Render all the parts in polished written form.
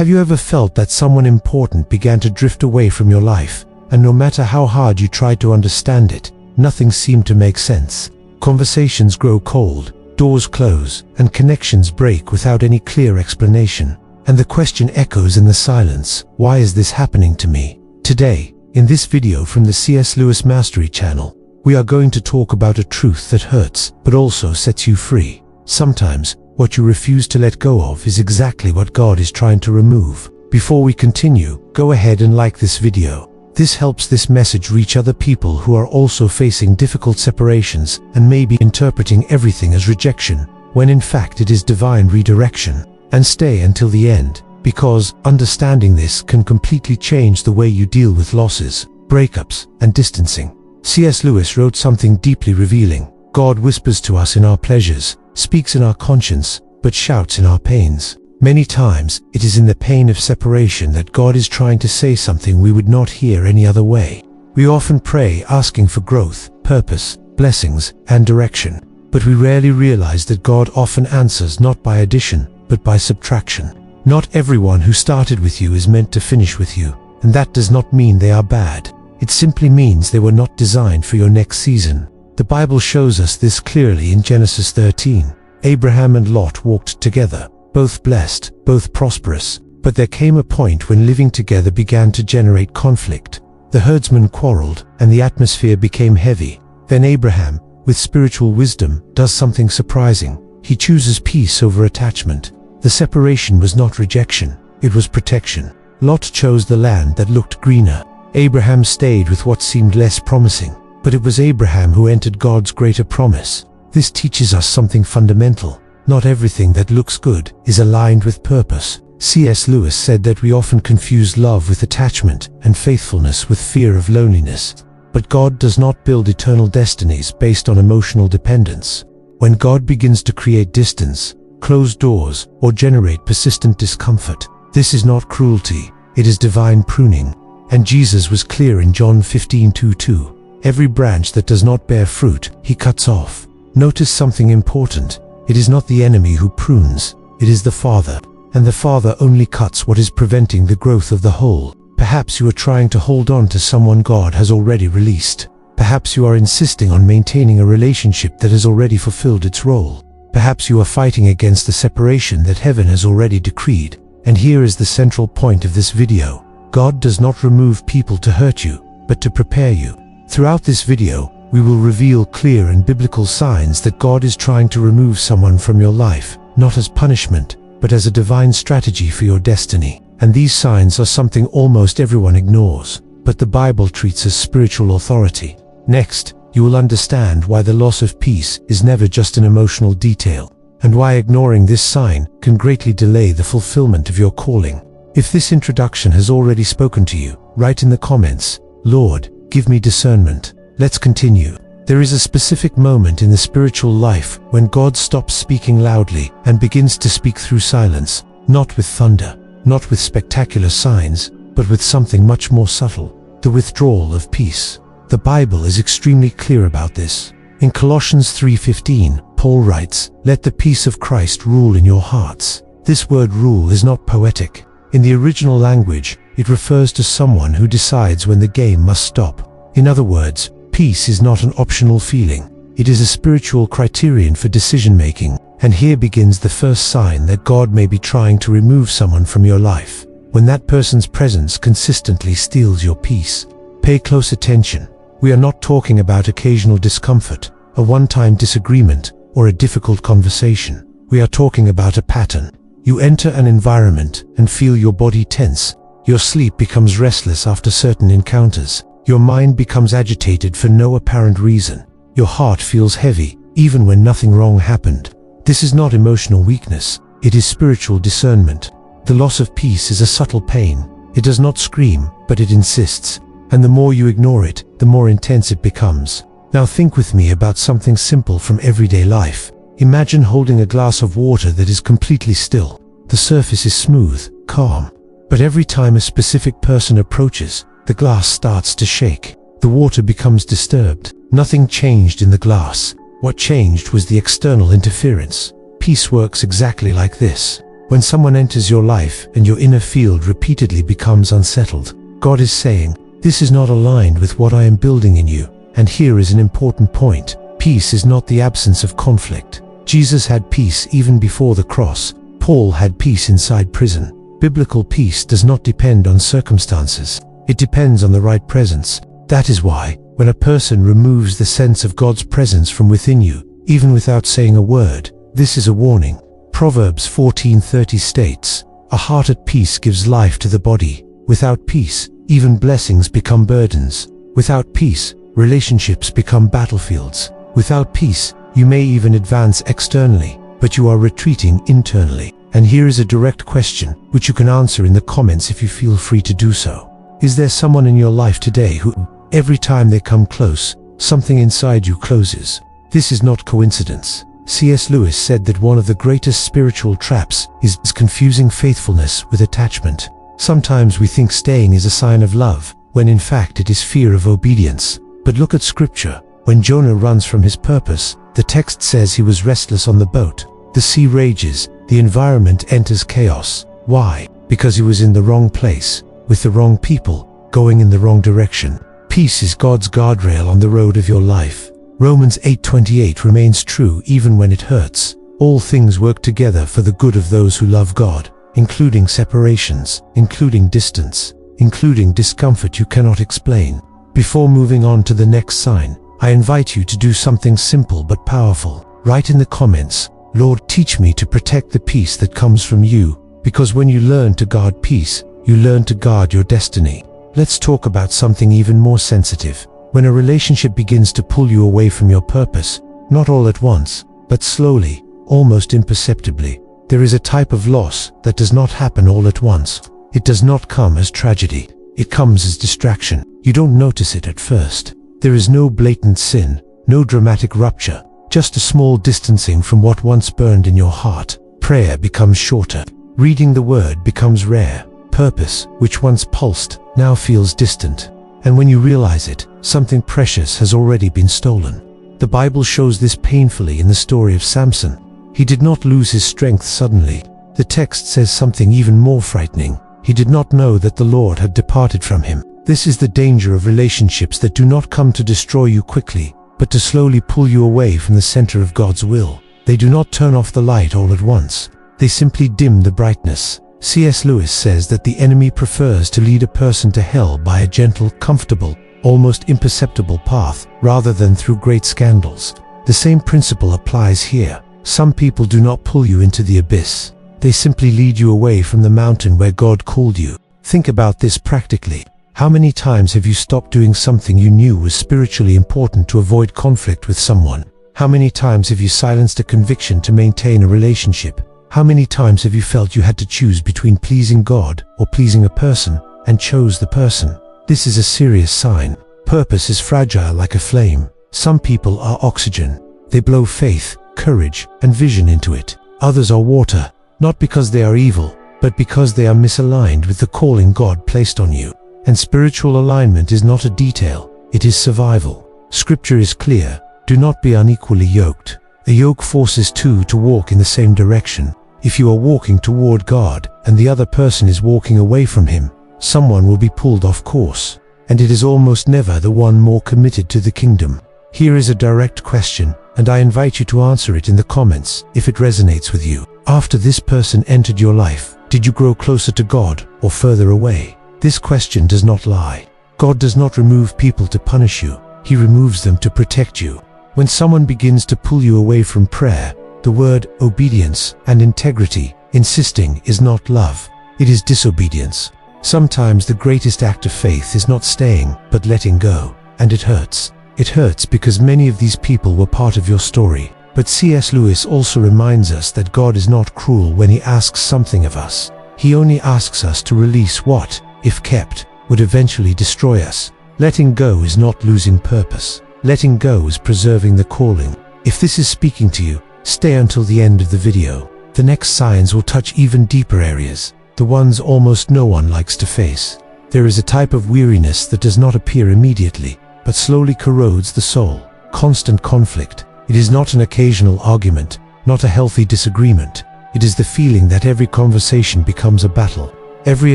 Have you ever felt that someone important began to drift away from your life, and no matter how hard you tried to understand it, nothing seemed to make sense? Conversations grow cold, doors close, and connections break without any clear explanation. And the question echoes in the silence: why is this happening to me? Today, in this video from the C.S. Lewis Mastery channel, we are going to talk about a truth that hurts, but also sets you free. Sometimes, what you refuse to let go of is exactly what God is trying to remove. Before we continue, go ahead and like this video. This helps this message reach other people who are also facing difficult separations and may be interpreting everything as rejection, when in fact it is divine redirection. And stay until the end, because understanding this can completely change the way you deal with losses, breakups, and distancing. C.S. Lewis wrote something deeply revealing. God whispers to us in our pleasures, speaks in our conscience, but shouts in our pains. Many times, it is in the pain of separation that God is trying to say something we would not hear any other way. We often pray asking for growth, purpose, blessings, and direction, but we rarely realize that God often answers not by addition, but by subtraction. Not everyone who started with you is meant to finish with you, and that does not mean they are bad. It simply means they were not designed for your next season. The Bible shows us this clearly in Genesis 13. Abraham and Lot walked together, both blessed, both prosperous, but there came a point when living together began to generate conflict. The herdsmen quarreled, and the atmosphere became heavy. Then Abraham, with spiritual wisdom, does something surprising. He chooses peace over attachment. The separation was not rejection, it was protection. Lot chose the land that looked greener. Abraham stayed with what seemed less promising. But it was Abraham who entered God's greater promise. This teaches us something fundamental. Not everything that looks good is aligned with purpose. C.S. Lewis said that we often confuse love with attachment and faithfulness with fear of loneliness. But God does not build eternal destinies based on emotional dependence. When God begins to create distance, close doors, or generate persistent discomfort, this is not cruelty, it is divine pruning. And Jesus was clear in John 15:2. Every branch that does not bear fruit, he cuts off. Notice something important. It is not the enemy who prunes, it is the Father. And the Father only cuts what is preventing the growth of the whole. Perhaps you are trying to hold on to someone God has already released. Perhaps you are insisting on maintaining a relationship that has already fulfilled its role. Perhaps you are fighting against the separation that heaven has already decreed. And here is the central point of this video. God does not remove people to hurt you, but to prepare you. Throughout this video, we will reveal clear and biblical signs that God is trying to remove someone from your life, not as punishment, but as a divine strategy for your destiny. And these signs are something almost everyone ignores, but the Bible treats as spiritual authority. Next, you will understand why the loss of peace is never just an emotional detail, and why ignoring this sign can greatly delay the fulfillment of your calling. If this introduction has already spoken to you, write in the comments, "Lord, give me discernment." Let's continue. There is a specific moment in the spiritual life when God stops speaking loudly and begins to speak through silence, not with thunder, not with spectacular signs, but with something much more subtle: the withdrawal of peace. The Bible is extremely clear about this. In Colossians 3:15, Paul writes, "Let the peace of Christ rule in your hearts." This word rule is not poetic. In the original language, it refers to someone who decides when the game must stop. In other words, peace is not an optional feeling. It is a spiritual criterion for decision-making. And here begins the first sign that God may be trying to remove someone from your life. When that person's presence consistently steals your peace. Pay close attention. We are not talking about occasional discomfort, a one-time disagreement, or a difficult conversation. We are talking about a pattern. You enter an environment and feel your body tense. Your sleep becomes restless after certain encounters. Your mind becomes agitated for no apparent reason. Your heart feels heavy, even when nothing wrong happened. This is not emotional weakness, it is spiritual discernment. The loss of peace is a subtle pain. It does not scream, but it insists. And the more you ignore it, the more intense it becomes. Now think with me about something simple from everyday life. Imagine holding a glass of water that is completely still. The surface is smooth, calm. But every time a specific person approaches, the glass starts to shake. The water becomes disturbed. Nothing changed in the glass. What changed was the external interference. Peace works exactly like this. When someone enters your life and your inner field repeatedly becomes unsettled, God is saying, "This is not aligned with what I am building in you." And here is an important point. Peace is not the absence of conflict. Jesus had peace even before the cross. Paul had peace inside prison. Biblical peace does not depend on circumstances. It depends on the right presence. That is why, when a person removes the sense of God's presence from within you, even without saying a word, this is a warning. Proverbs 14:30 states, "A heart at peace gives life to the body." Without peace, even blessings become burdens. Without peace, relationships become battlefields. Without peace, you may even advance externally, but you are retreating internally. And here is a direct question, which you can answer in the comments if you feel free to do so. Is there someone in your life today who, every time they come close, something inside you closes? This is not coincidence. C.S. Lewis said that one of the greatest spiritual traps is confusing faithfulness with attachment. Sometimes we think staying is a sign of love, when in fact it is fear of obedience. But look at Scripture. When Jonah runs from his purpose, the text says he was restless on the boat. The sea rages, the environment enters chaos. Why? Because he was in the wrong place, with the wrong people, going in the wrong direction. Peace is God's guardrail on the road of your life. Romans 8:28 remains true even when it hurts. All things work together for the good of those who love God, including separations, including distance, including discomfort you cannot explain. Before moving on to the next sign, I invite you to do something simple but powerful. Write in the comments, "Lord, teach me to protect the peace that comes from you," because when you learn to guard peace, you learn to guard your destiny. Let's talk about something even more sensitive. When a relationship begins to pull you away from your purpose, not all at once, but slowly, almost imperceptibly, there is a type of loss that does not happen all at once. It does not come as tragedy. It comes as distraction. You don't notice it at first. There is no blatant sin, no dramatic rupture, just a small distancing from what once burned in your heart. Prayer becomes shorter. Reading the word becomes rare. Purpose, which once pulsed, now feels distant. And when you realize it, something precious has already been stolen. The Bible shows this painfully in the story of Samson. He did not lose his strength suddenly. The text says something even more frightening. He did not know that the Lord had departed from him. This is the danger of relationships that do not come to destroy you quickly, but to slowly pull you away from the center of God's will. They do not turn off the light all at once. They simply dim the brightness. C.S. Lewis says that the enemy prefers to lead a person to hell by a gentle, comfortable, almost imperceptible path, rather than through great scandals. The same principle applies here. Some people do not pull you into the abyss. They simply lead you away from the mountain where God called you. Think about this practically. How many times have you stopped doing something you knew was spiritually important to avoid conflict with someone? How many times have you silenced a conviction to maintain a relationship? How many times have you felt you had to choose between pleasing God or pleasing a person, and chose the person? This is a serious sign. Purpose is fragile like a flame. Some people are oxygen. They blow faith, courage, and vision into it. Others are water, not because they are evil, but because they are misaligned with the calling God placed on you. And spiritual alignment is not a detail, it is survival. Scripture is clear: do not be unequally yoked. A yoke forces two to walk in the same direction. If you are walking toward God and the other person is walking away from Him, someone will be pulled off course. And it is almost never the one more committed to the kingdom. Here is a direct question, and I invite you to answer it in the comments if it resonates with you. After this person entered your life, did you grow closer to God or further away? This question does not lie. God does not remove people to punish you. He removes them to protect you. When someone begins to pull you away from prayer, the word obedience and integrity, insisting, is not love. It is disobedience. Sometimes the greatest act of faith is not staying, but letting go. And it hurts. It hurts because many of these people were part of your story. But C.S. Lewis also reminds us that God is not cruel when He asks something of us. He only asks us to release what, if kept, would eventually destroy us. Letting go is not losing purpose. Letting go is preserving the calling. If this is speaking to you, stay until the end of the video. The next signs will touch even deeper areas, the ones almost no one likes to face. There is a type of weariness that does not appear immediately, but slowly corrodes the soul. Constant conflict. It is not an occasional argument, not a healthy disagreement. It is the feeling that every conversation becomes a battle. Every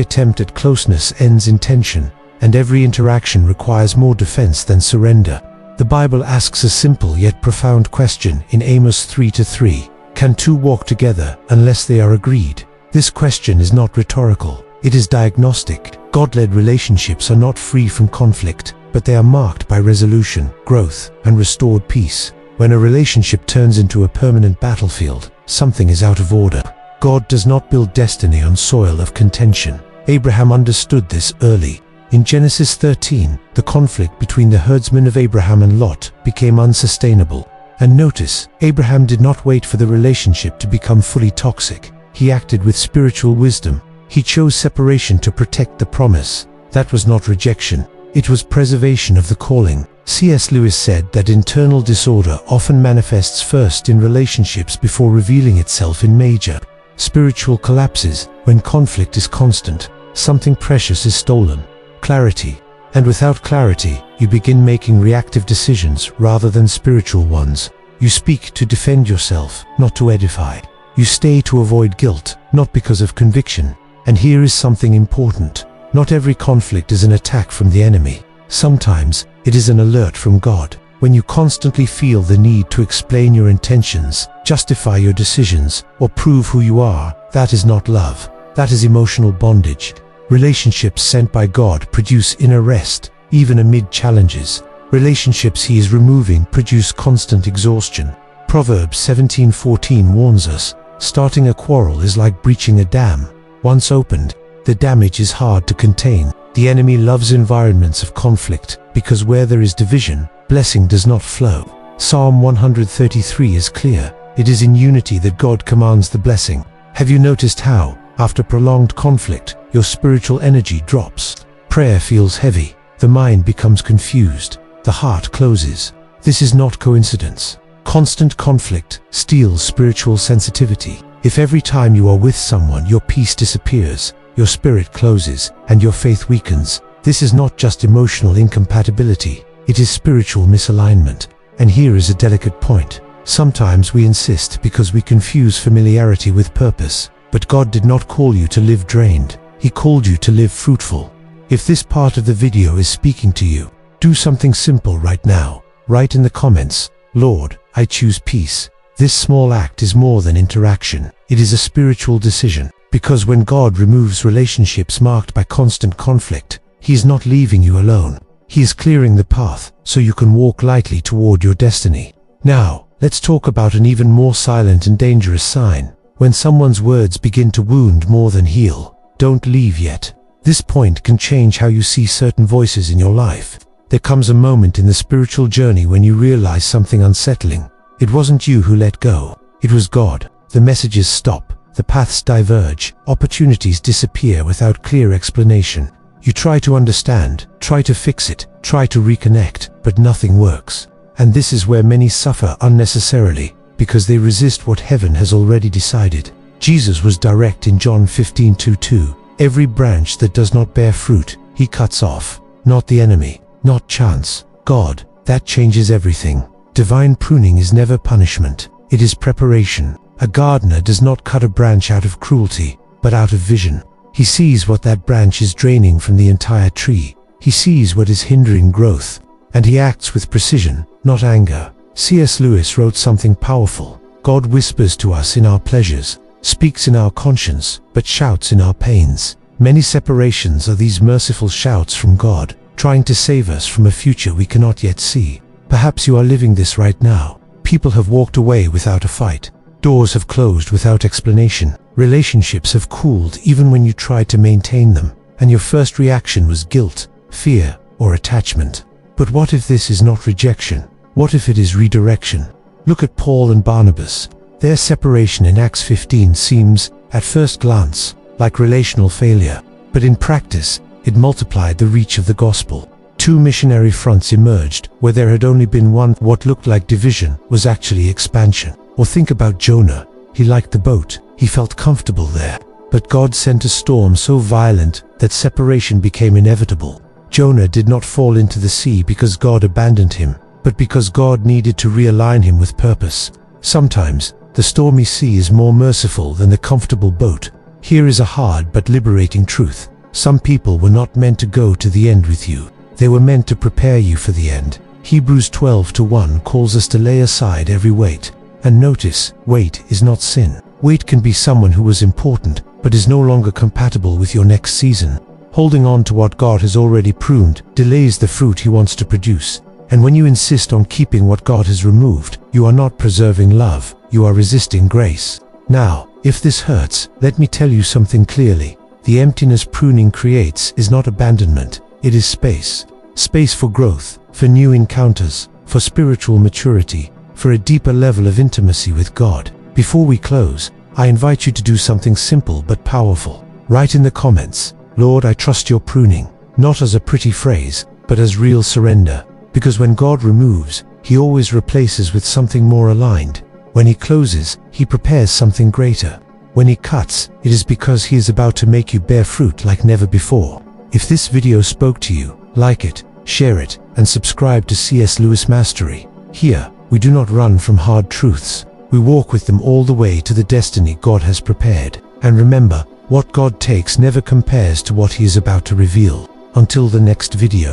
attempt at closeness ends in tension, and every interaction requires more defense than surrender. The Bible asks a simple yet profound question in Amos 3:3. Can two walk together unless they are agreed? This question is not rhetorical. It is diagnostic. God-led relationships are not free from conflict, but they are marked by resolution, growth, and restored peace. When a relationship turns into a permanent battlefield, something is out of order. God does not build destiny on soil of contention. Abraham understood this early. In Genesis 13, the conflict between the herdsmen of Abraham and Lot became unsustainable. And notice, Abraham did not wait for the relationship to become fully toxic. He acted with spiritual wisdom. He chose separation to protect the promise. That was not rejection. It was preservation of the calling. C.S. Lewis said that internal disorder often manifests first in relationships before revealing itself in major spiritual collapses. When conflict is constant, something precious is stolen: clarity. And without clarity, you begin making reactive decisions rather than spiritual ones. You speak to defend yourself, not to edify. You stay to avoid guilt, not because of conviction. And here is something important. Not every conflict is an attack from the enemy. Sometimes, it is an alert from God. When you constantly feel the need to explain your intentions, justify your decisions, or prove who you are, that is not love. That is emotional bondage. Relationships sent by God produce inner rest, even amid challenges. Relationships He is removing produce constant exhaustion. Proverbs 17:14 warns us, starting a quarrel is like breaching a dam. Once opened, the damage is hard to contain. The enemy loves environments of conflict, because where there is division, blessing does not flow. Psalm 133 is clear. It is in unity that God commands the blessing. Have you noticed how, after prolonged conflict, your spiritual energy drops? Prayer feels heavy. The mind becomes confused. The heart closes. This is not coincidence. Constant conflict steals spiritual sensitivity. If every time you are with someone your peace disappears, your spirit closes, and your faith weakens, this is not just emotional incompatibility, it is spiritual misalignment. And here is a delicate point. Sometimes we insist because we confuse familiarity with purpose. But God did not call you to live drained. He called you to live fruitful. If this part of the video is speaking to you, do something simple right now. Write in the comments, Lord, I choose peace. This small act is more than interaction. It is a spiritual decision. Because when God removes relationships marked by constant conflict, He is not leaving you alone. He is clearing the path so you can walk lightly toward your destiny. Now, let's talk about an even more silent and dangerous sign. When someone's words begin to wound more than heal. Don't leave yet. This point can change how you see certain voices in your life. There comes a moment in the spiritual journey when you realize something unsettling. It wasn't you who let go. It was God. The messages stop. The paths diverge. Opportunities disappear without clear explanation. You try to understand, try to fix it, try to reconnect, but nothing works. And this is where many suffer unnecessarily, because they resist what heaven has already decided. Jesus was direct in John 15:2. Every branch that does not bear fruit, He cuts off. Not the enemy, not chance, God. That changes everything. Divine pruning is never punishment. It is preparation. A gardener does not cut a branch out of cruelty, but out of vision. He sees what that branch is draining from the entire tree. He sees what is hindering growth, and He acts with precision, not anger. C.S. Lewis wrote something powerful. God whispers to us in our pleasures, speaks in our conscience, but shouts in our pains. Many separations are these merciful shouts from God, trying to save us from a future we cannot yet see. Perhaps you are living this right now. People have walked away without a fight. Doors have closed without explanation. Relationships have cooled even when you tried to maintain them, and your first reaction was guilt, fear, or attachment. But what if this is not rejection? What if it is redirection? Look at Paul and Barnabas. Their separation in Acts 15 seems, at first glance, like relational failure, but in practice, it multiplied the reach of the gospel. Two missionary fronts emerged, where there had only been one. What looked like division was actually expansion. Or think about Jonah. He liked the boat. He felt comfortable there. But God sent a storm so violent that separation became inevitable. Jonah did not fall into the sea because God abandoned him, but because God needed to realign him with purpose. Sometimes, The stormy sea is more merciful than the comfortable boat. Here is a hard but liberating truth. Some people were not meant to go to the end with you. They were meant to prepare you for the end. Hebrews 12:1 calls us to lay aside every weight. And notice, weight is not sin. Weight can be someone who was important, but is no longer compatible with your next season. Holding on to what God has already pruned delays the fruit He wants to produce. And when you insist on keeping what God has removed, you are not preserving love, you are resisting grace. Now, if this hurts, let me tell you something clearly. The emptiness pruning creates is not abandonment, it is space. Space for growth, for new encounters, for spiritual maturity, for a deeper level of intimacy with God. Before we close, I invite you to do something simple but powerful. Write in the comments, "Lord, I trust your pruning," not as a pretty phrase, but as real surrender. Because when God removes, He always replaces with something more aligned. When He closes, He prepares something greater. When He cuts, it is because He is about to make you bear fruit like never before. If this video spoke to you, like it, share it, and subscribe to C.S. Lewis Mastery. Here, we do not run from hard truths. We walk with them all the way to the destiny God has prepared. And remember, what God takes never compares to what He is about to reveal. Until the next video.